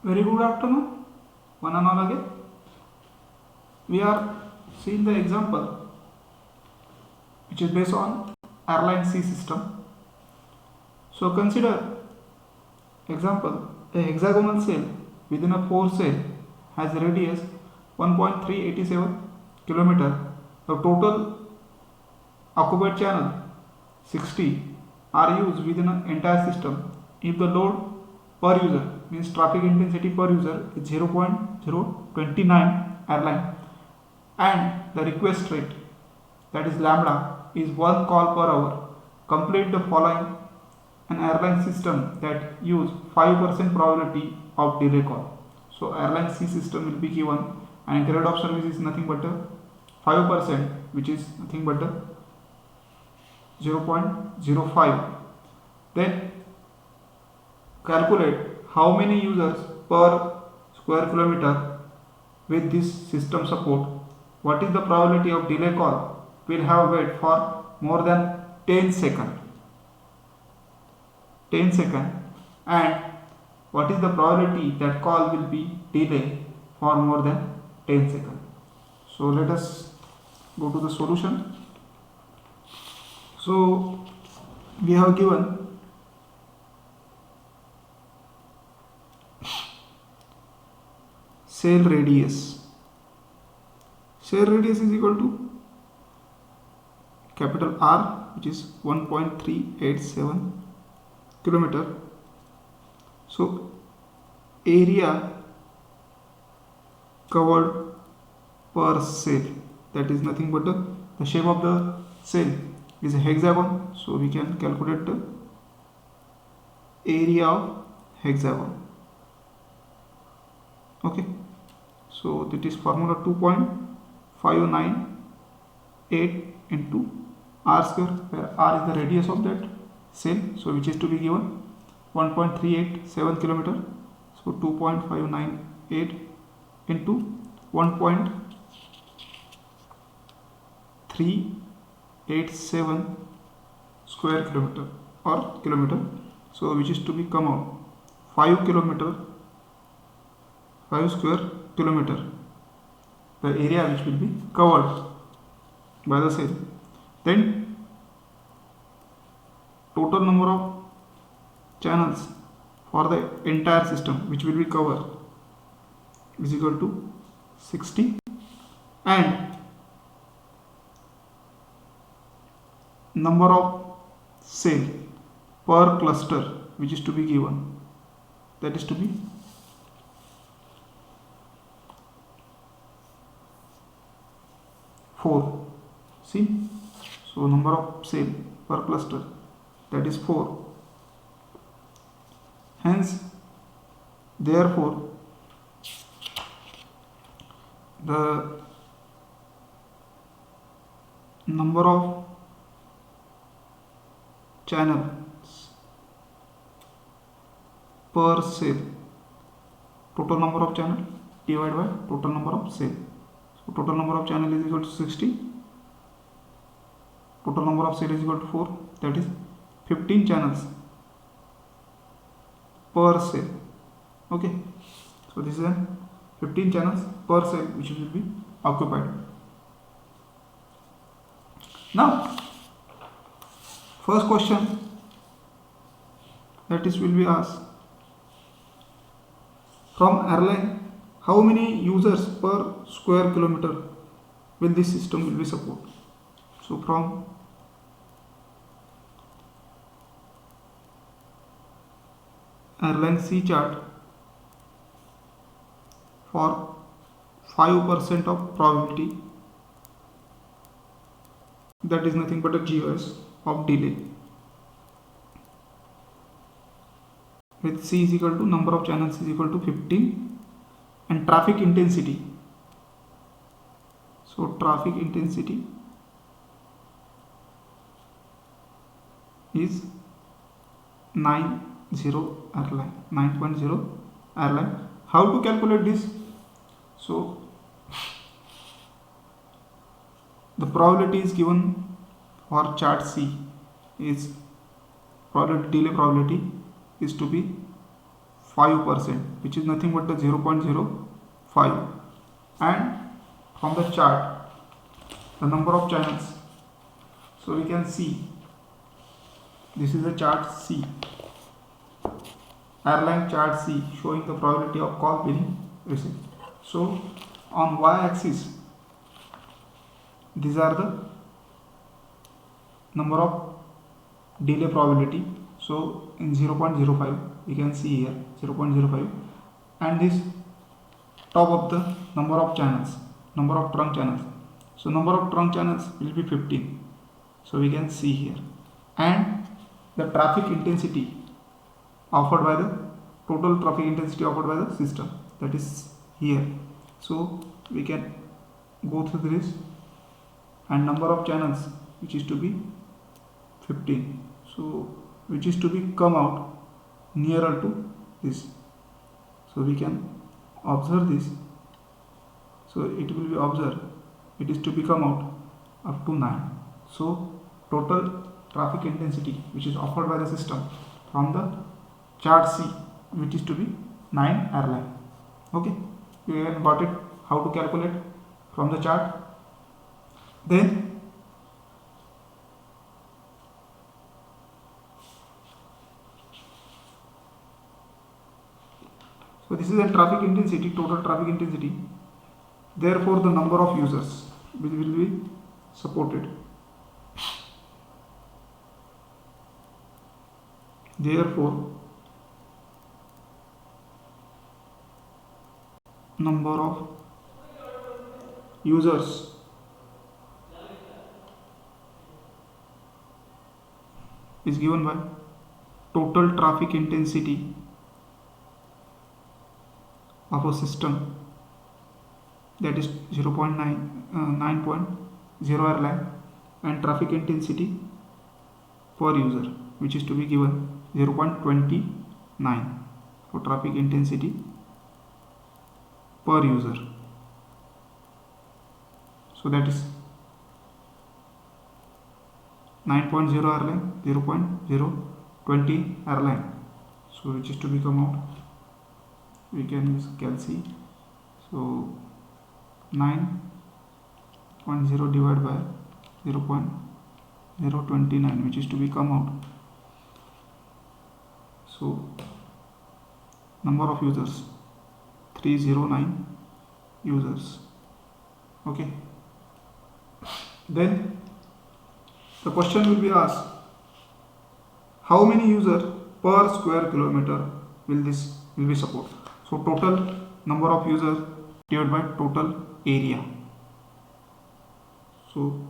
Very good afternoon, one and all again. We are seeing the example which is based on airline C system. So consider example, a hexagonal cell within a 4 cell has a radius 1.387 kilometer. The total occupied channel 60 are used within an entire system. If the load per user means traffic intensity per user is 0.029 airline and the request rate, that is lambda, is 1 call per hour. Complete the following: an airline system that use 5% probability of delay call. So airline C system will be given and grade of service is nothing but a 5%, which is nothing but a 0.05. Then calculate how many users per square kilometer with this system support. What is the probability of delay call? Will have wait for more than 10 seconds. 10 seconds. And what is the probability that call will be delayed for more than 10 seconds? So let us go to the solution. So we have given cell radius. Cell radius is equal to capital R, which is 1.387 kilometer. So area covered per cell, that is nothing but the shape of the cell is a hexagon, so we can calculate the area of hexagon. Okay, so that is formula 2.598 into r square, where r is the radius of that cell, so which is to be given 1.387 kilometer. So 2.598 into 1.387 square kilometer or kilometer, so which is to be come out 5 square kilometer, the area which will be covered by the cell. Then total number of channels for the entire system which will be covered is equal to 60, and number of cell per cluster which is to be given, that is to be 4. See, so number of cell per cluster, that is 4. Hence, therefore, the number of channels per cell, total number of channel divided by total number of cell. So total number of channel is equal to 60. Total number of cell is equal to 4. That is 15 channels per cell. Okay. So this is a 15 channels per cell which will be occupied. Now, first question that is will be asked: from airline, how many users per square kilometer will this system will be support? So from airline C chart, for 5% of probability, that is nothing but a GOS of delay, with C is equal to number of channels is equal to 15 and traffic intensity. So traffic intensity is 9.0 airline. How to calculate this? So the probability is given for chart C is probability, delay probability is to be 5%, which is nothing but the 0.05. And from the chart, the number of channels. So we can see this is the chart C, airline chart C, showing the probability of call being received. So on y-axis, these are the number of delay probability. So in 0.05, you can see here 0.05, and this top of the number of channels, number of trunk channels. So number of trunk channels will be 15. So we can see here, and the traffic intensity offered by the total traffic intensity offered by the system, that is here. So we can go through this, and number of channels which is to be 15, so which is to be come out nearer to this. So we can observe this. So it will be observed, it is to become out up to 9. So total traffic intensity which is offered by the system from the chart C, which is to be 9 airline. Okay, you have got it how to calculate from the chart. Then so this is the traffic intensity, total traffic intensity. Therefore the number of users will be supported. Therefore number of users is given by total traffic intensity of a system, that is 9.0 airline, and traffic intensity per user, which is to be given 0.29 for traffic intensity per user. So that is 9.0 airline, 0.020 airline. So which is to become out, we can use calci. So 9.0 divided by 0.029, which is to become out. So number of users 309 users. Okay, then the question will be asked, how many users per square kilometer will be support? So total number of users divided by total area. So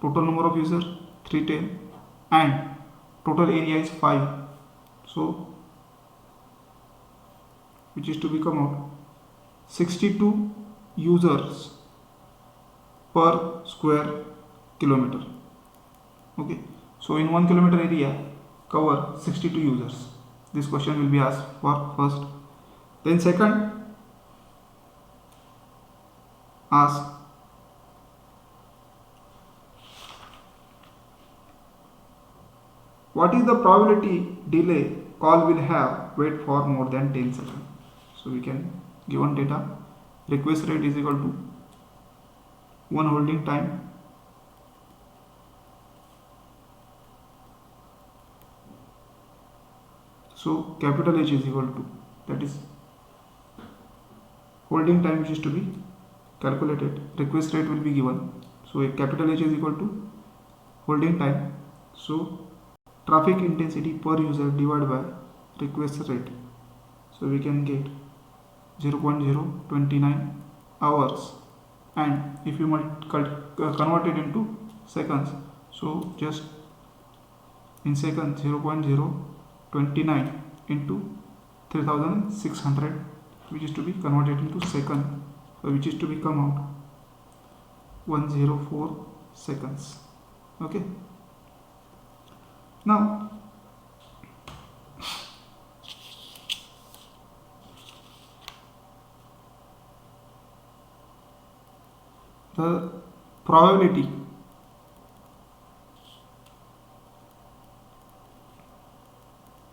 total number of users 310 and total area is 5. So which is to become out 62 users per square kilometer. Okay, so in 1 kilometer area cover 62 users. This question will be asked for first. Then second, ask what is the probability delay call will have wait for more than 10 seconds. So we can given data, request rate is equal to 1 holding time so capital H is equal to, that is holding time which is to be calculated, request rate will be given. So a capital H is equal to holding time, so traffic intensity per user divided by request rate. So we can get 0.029 hours, and if you convert it into seconds, so just in seconds 0.029 into 3600, which is to be converted into second, which is to become out 104 seconds. Okay, now the probability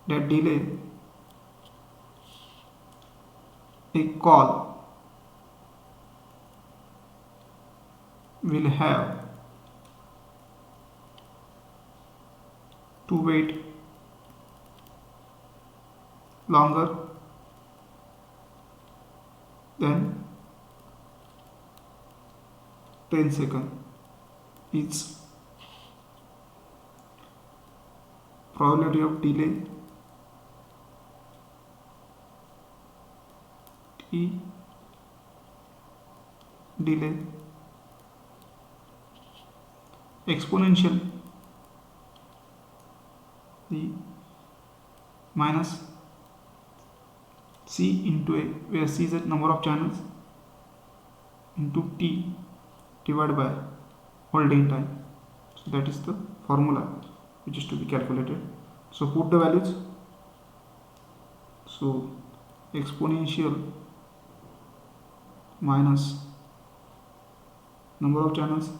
that delay a call will have to wait longer than 10 seconds. Its probability of delay T delay exponential the minus C into A, where C is the number of channels into T divided by holding time. So that is the formula which is to be calculated. So put the values. So exponential minus number of channels,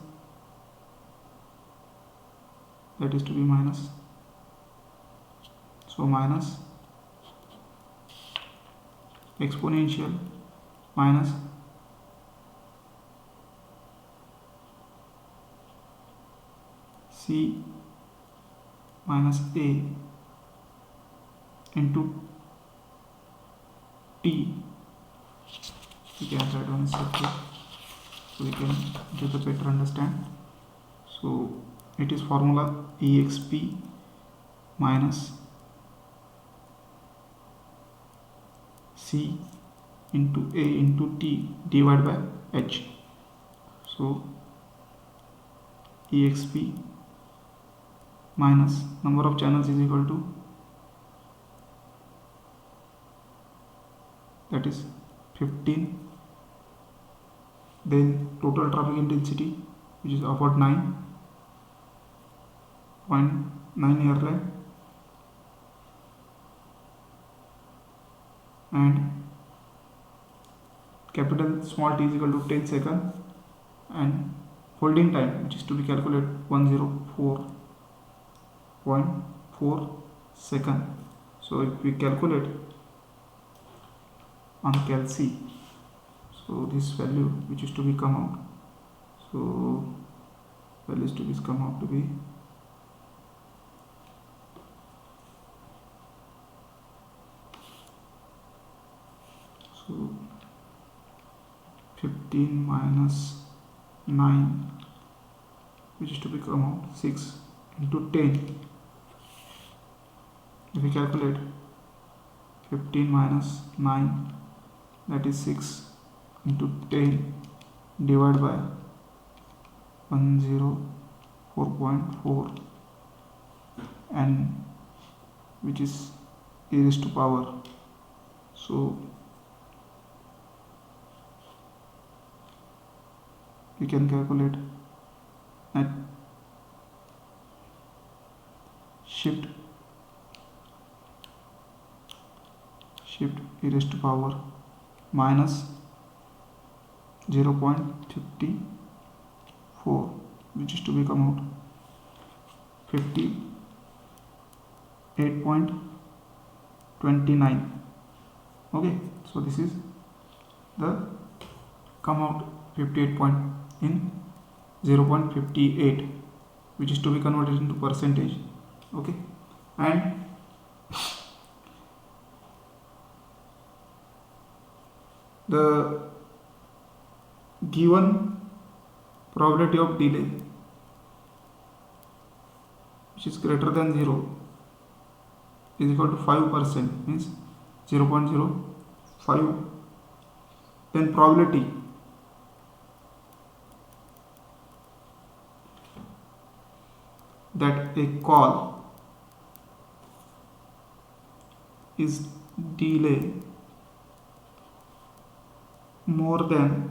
that is to be minus, so minus exponential minus C minus A into T. We can write on a circuit so we can get a better understand. So it is formula exp minus C into A into T divided by H. So exp minus number of channels is equal to, that is 15, then total traffic intensity which is about 9.9 airline, and capital small t is equal to 10 seconds, and holding time which is to be calculated 104.4 second. So if we calculate on calc, so this value which is to be come out, so value is to be come out to be so 15 minus 9 which is to be come out 6 into 10. If we calculate 15 minus 9, that is 6 into 10 divided by 104.4, and which is e raised to power. So we can calculate at shift e raised to power minus 0.54, which is to become out 58.29. Okay, so this is the come out 58 point in 0.58, which is to be converted into percentage. Okay, and the given probability of delay which is greater than 0 is equal to 5%, means 0.05, then probability that a call is delayed more than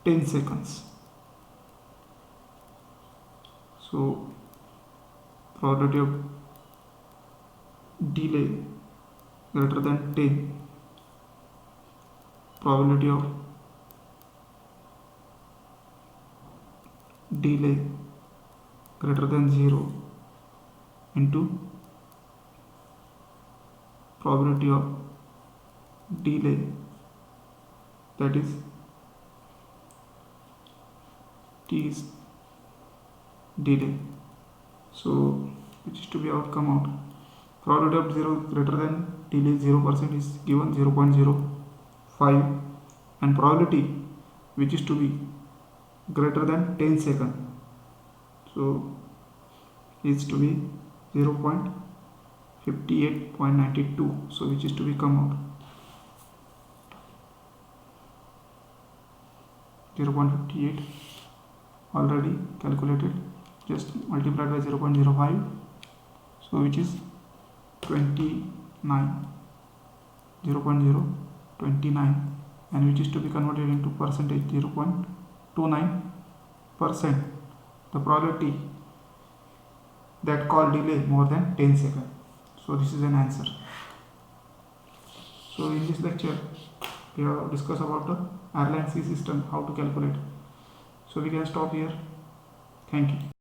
10 seconds. So probability of delay greater than 10, probability of delay greater than 0 into probability of delay, that is t is delay. So which is to be outcome out. Probability of 0 greater than delay 0% is given 0.05, and probability which is to be greater than 10 seconds, so is to be 0.58.92, so which is to be come out 0.58 already calculated, just multiplied by 0.05, so which is 29, 0.029, and which is to be converted into percentage 0.29%, the probability that call delay more than 10 seconds. So this is an answer. So in this lecture we have discussed about the Erlang C system, how to calculate. So we can stop here. Thank you.